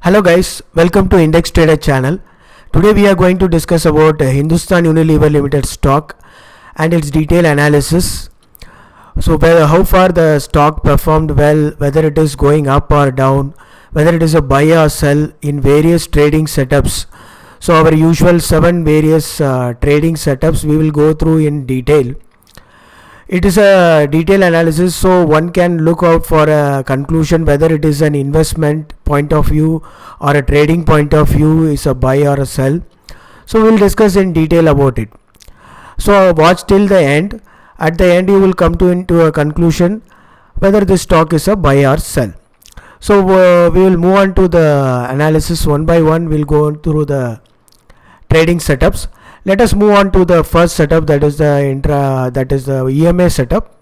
Hello guys, welcome to Index Trader channel. Today we are going to discuss about Hindustan Unilever Limited stock and its detailed analysis. So how far the stock performed well, whether it is going up or down, whether it is a buy or sell in various trading setups. So our usual 7 various trading setups we will go through in detail. It is a detailed analysis, so one can look out for a conclusion whether it is an investment point of view or a trading point of view, is a buy or a sell. So we'll discuss in detail about it. So watch till the end. At the end you will come into a conclusion whether this stock is a buy or sell. So we will move on to the analysis one by one. We'll go through the trading setups. Let us move on to the first setup, that is the EMA setup.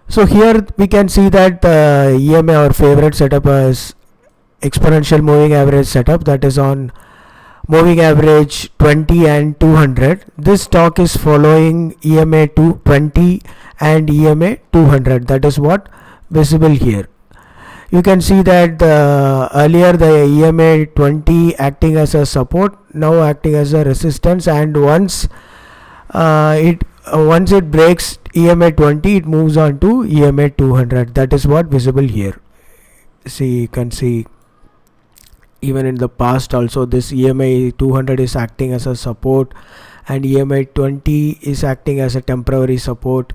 So here we can see that EMA, our favorite setup, is exponential moving average setup, that is on moving average 20 and 200. This stock is following EMA 220 and EMA 200. That is what visible here. You can see that earlier the EMA 20 acting as a support, now acting as a resistance, and once it breaks EMA 20, it moves on to EMA 200. That is what visible here. See, you can see even in the past also this EMA 200 is acting as a support and EMA 20 is acting as a temporary support.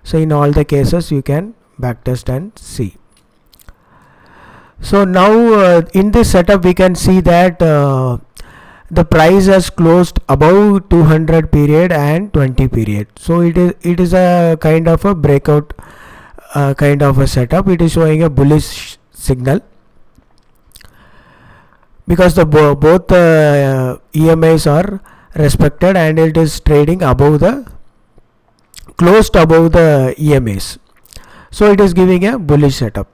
So in all the cases you can backtest and see. So now in this setup we can see that the price has closed above 200 period and 20 period. So it is a kind of a breakout kind of a setup. It is showing a bullish signal because the both EMAs are respected and it is trading above the closed above the EMAs. So it is giving a bullish setup.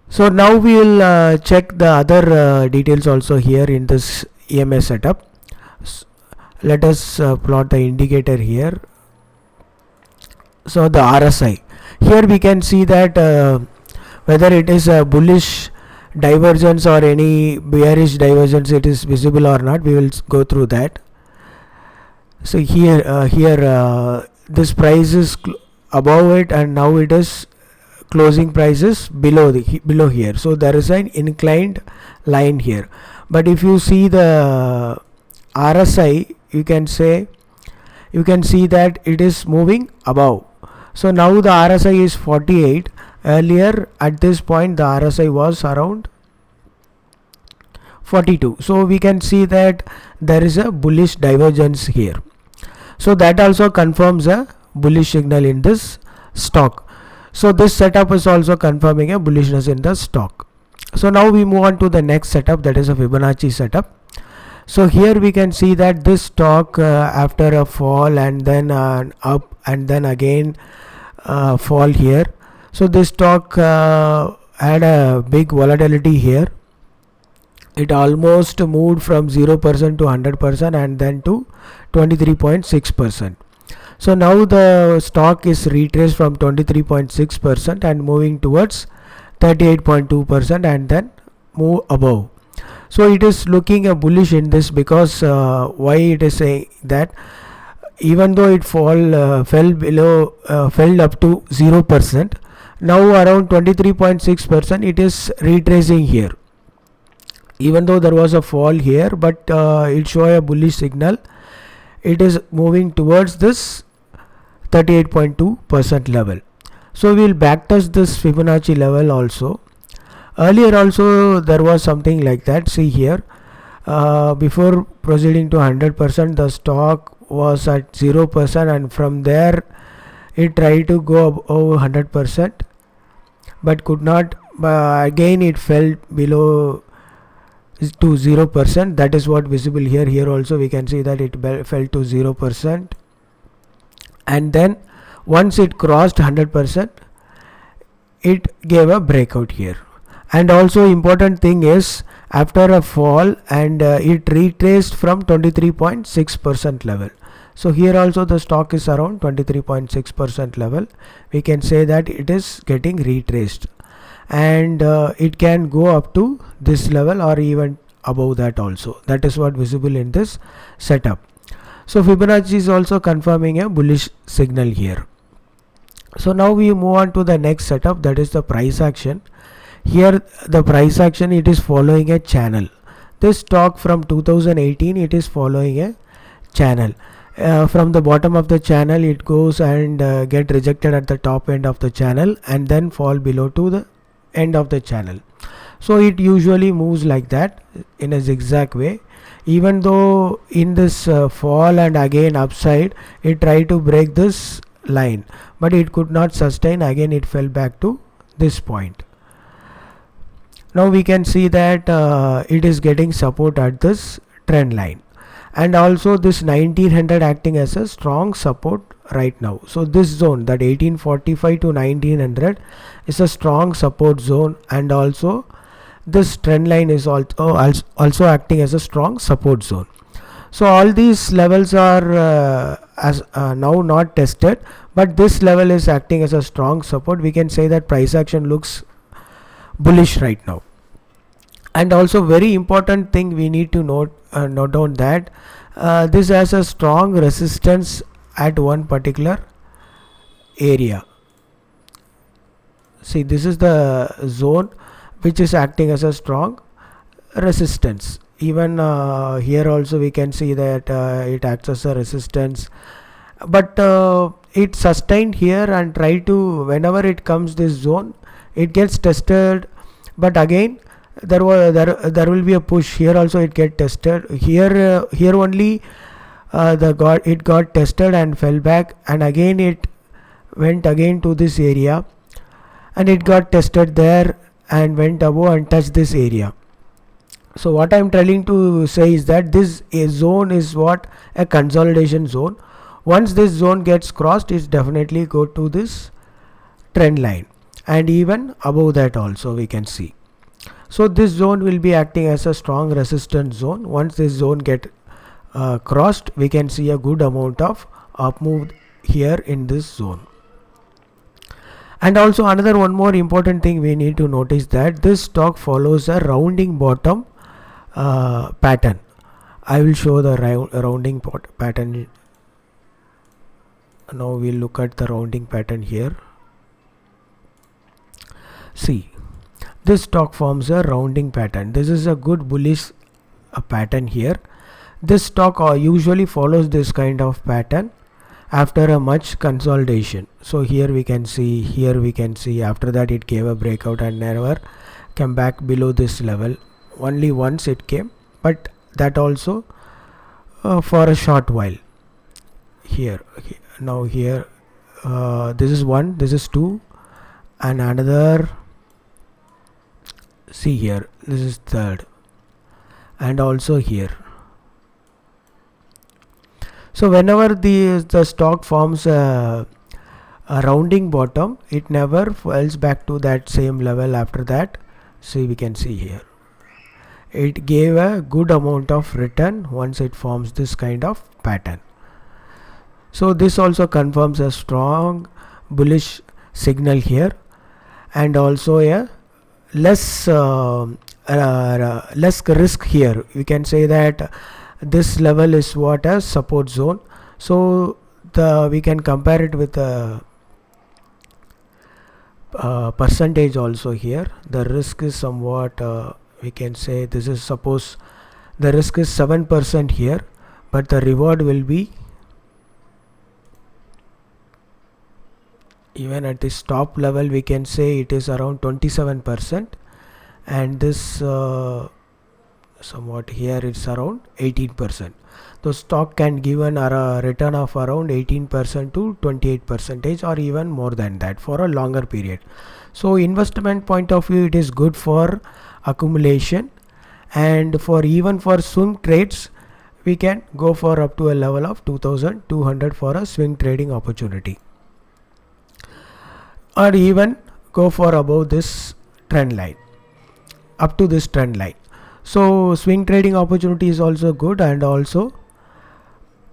So now we will check the other details also here in this EMA setup. Let us plot the indicator here. So the RSI, here we can see that whether it is a bullish divergence or any bearish divergence, it is visible or not. We will go through that. So here this price is above it and now it is closing prices below here. So there is an inclined line here, but if you see the RSI, you can see that it is moving above. So now the RSI is 48. Earlier at this point the RSI was around 42. So we can see that there is a bullish divergence here. So that also confirms a bullish signal in this stock. So this setup is also confirming a bullishness in the stock. So now we move on to the next setup, that is a Fibonacci setup. So here we can see that this stock after a fall and then up and then again fall here. So this stock had a big volatility here. It almost moved from 0% to 100% and then to 23.6%. So now the stock is retraced from 23.6% and moving towards 38.2% and then move above. So it is looking a bullish in this because why it is saying that even though it fell up to 0%, now around 23.6% it is retracing here. Even though there was a fall here, but it show a bullish signal. It is moving towards this 38.2% level. So we will backtest this Fibonacci level also. Earlier also there was something like that. See here, before proceeding to 100%, the stock was at 0% and from there it tried to go above 100% but could not. Again it fell below to 0%. That is what visible here. Here also we can see that it fell to 0%, and then once it crossed 100%, it gave a breakout here. And also important thing is, after a fall and it retraced from 23.6% level. So here also the stock is around 23.6% level. We can say that it is getting retraced. and it can go up to this level or even above that also. That is what visible in this setup. So Fibonacci is also confirming a bullish signal here. So now we move on to the next setup, that is the price action. Here the price action, it is following a channel. This stock from 2018, it is following a channel. From the bottom of the channel it goes and get rejected at the top end of the channel and then fall below to the end of the channel. So it usually moves like that in a zigzag way. Even though in this fall and again upside, it tried to break this line, but it could not sustain. Again it fell back to this point. Now we can see that it is getting support at this trend line, and also this 1900 acting as a strong support right now. So this zone, that 1845 to 1900, is a strong support zone, and also this trend line is also acting as a strong support zone. So all these levels are now not tested, but this level is acting as a strong support. We can say that price action looks bullish right now. And also very important thing we need to note down that this has a strong resistance at one particular area. See, this is the zone which is acting as a strong resistance. Even here also we can see that it acts as a resistance, but it sustained here and try to, whenever it comes this zone, it gets tested, but again there will be a push. Here also it get tested. Here only it got tested and fell back, and again it went again to this area and it got tested there and went above and touched this area. So what I am trying to say is that this zone is what a consolidation zone. Once this zone gets crossed, it definitely go to this trend line, and even above that also we can see. So this zone will be acting as a strong resistance zone. Once this zone get crossed, we can see a good amount of up move here in this zone. And also another one more important thing we need to notice, that this stock follows a rounding bottom pattern. I will show the rounding pattern. Now we'll look at the rounding pattern here. See, this stock forms a rounding pattern. This is a good bullish pattern here. This stock usually follows this kind of pattern after a much consolidation. So here we can see, after that it gave a breakout and never came back below this level. Only once it came, but that also for a short while. Here now here this is one, this is two, and another. See here, this is third, and also here. So whenever the stock forms a rounding bottom, it never falls back to that same level after that. See, we can see here it gave a good amount of return once it forms this kind of pattern. So this also confirms a strong bullish signal here, and also a less risk here. We can say that this level is what a support zone. So we can compare it with a percentage also here. The risk is somewhat we can say, this is, suppose the risk is 7% here, but the reward will be, even at this top level we can say it is around 27%, and this somewhat here it's around 18%. The stock can give a return of around 18% to 28% or even more than that for a longer period. So investment point of view, it is good for accumulation, and for even for swing trades we can go for up to a level of 2200 for a swing trading opportunity, or even go for above this trend line, up to this trend line. So swing trading opportunity is also good, and also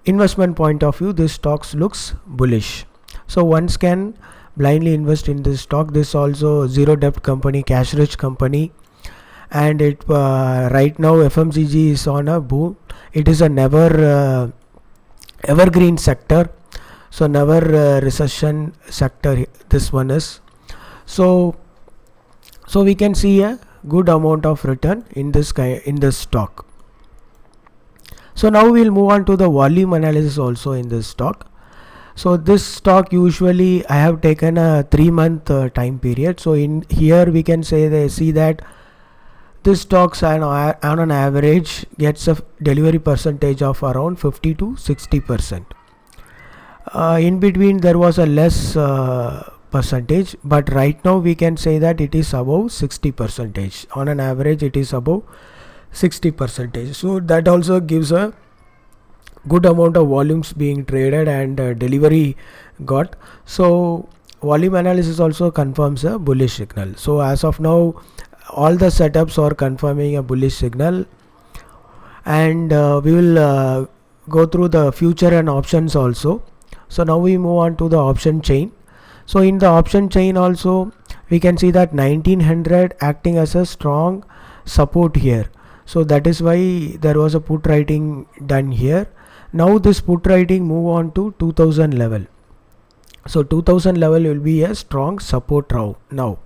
investment point of view, this stocks looks bullish. So one can blindly invest in this stock. This also zero debt company, cash rich company, and it right now FMCG is on a boom. It is a never evergreen sector, so never recession sector this one is. So we can see a good amount of return in this stock. So now we'll move on to the volume analysis also in this stock. So this stock, usually I have taken a 3-month time period. So in here we can see that this stocks on an average gets a delivery percentage of around 50 to 60%. In between there was a less percentage, but right now we can say that it is above 60%. On an average it is above 60%. So that also gives a good amount of volumes being traded and delivery got. So volume analysis also confirms a bullish signal. So as of now all the setups are confirming a bullish signal, and we will go through the future and options also. So now we move on to the option chain. So in the option chain also we can see that 1900 acting as a strong support here. So that is why there was a put writing done here. Now this put writing move on to 2000 level. So 2000 level will be a strong support now.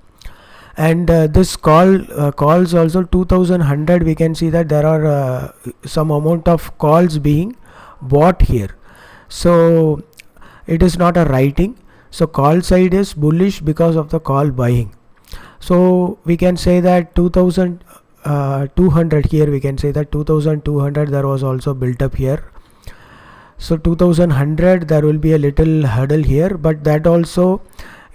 And this calls also 2100. We can see that there are some amount of calls being bought here. So it is not a writing. So call side is bullish because of the call buying. So we can say that 2200 here, we can say that 2200 there was also built up here. So 2100 there will be a little hurdle here, but that also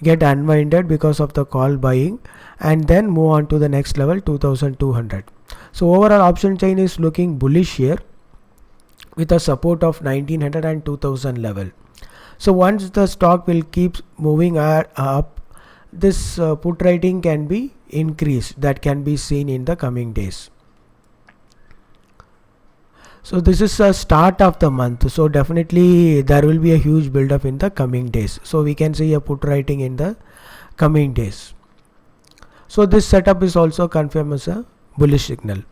get unwinded because of the call buying, and then move on to the next level 2200. So overall option chain is looking bullish here with a support of 1900 and 2000 level. So once the stock will keep moving up, this put writing can be increased. That can be seen in the coming days. So this is a start of the month, so definitely there will be a huge build up in the coming days. So we can see a put writing in the coming days. So this setup is also confirmed as a bullish signal.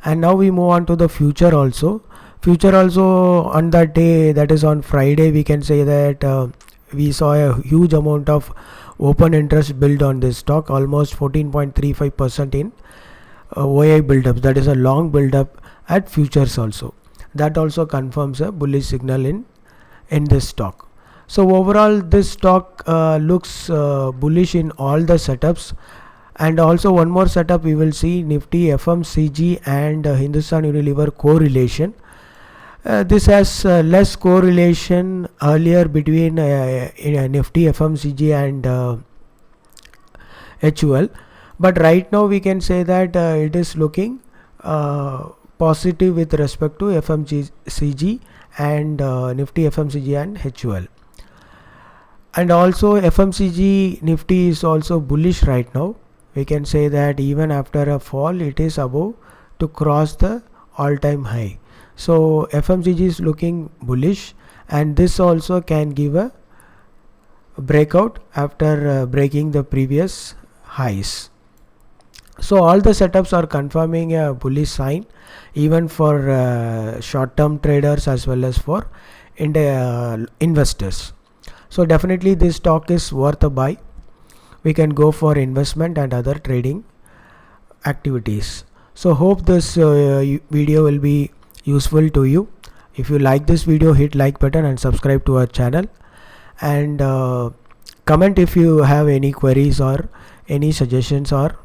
And now we move on to the future also. Future also on that day, that is on Friday, we can say that we saw a huge amount of open interest build on this stock, almost 14.35% in OI build-up. That is a long build-up at futures also. That also confirms a bullish signal in this stock. So overall this stock looks bullish in all the setups. And also one more setup we will see, Nifty FMCG and Hindustan Unilever correlation. This has less correlation earlier between Nifty FMCG and HUL, but right now we can say that it is looking positive with respect to FMCG and Nifty FMCG and HUL. And also FMCG Nifty is also bullish right now. We can say that even after a fall it is above to cross the all-time high. So FMCG is looking bullish, and this also can give a breakout after breaking the previous highs. So all the setups are confirming a bullish sign, even for short-term traders as well as for investors. So definitely this stock is worth a buy. We can go for investment and other trading activities. So hope this video will be useful to you. If you like this video, hit like button and subscribe to our channel, and comment if you have any queries or any suggestions or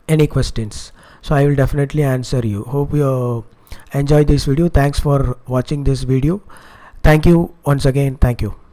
any questions. So I will definitely answer you. Hope you enjoy this video. Thanks for watching this video. Thank you once again. Thank you.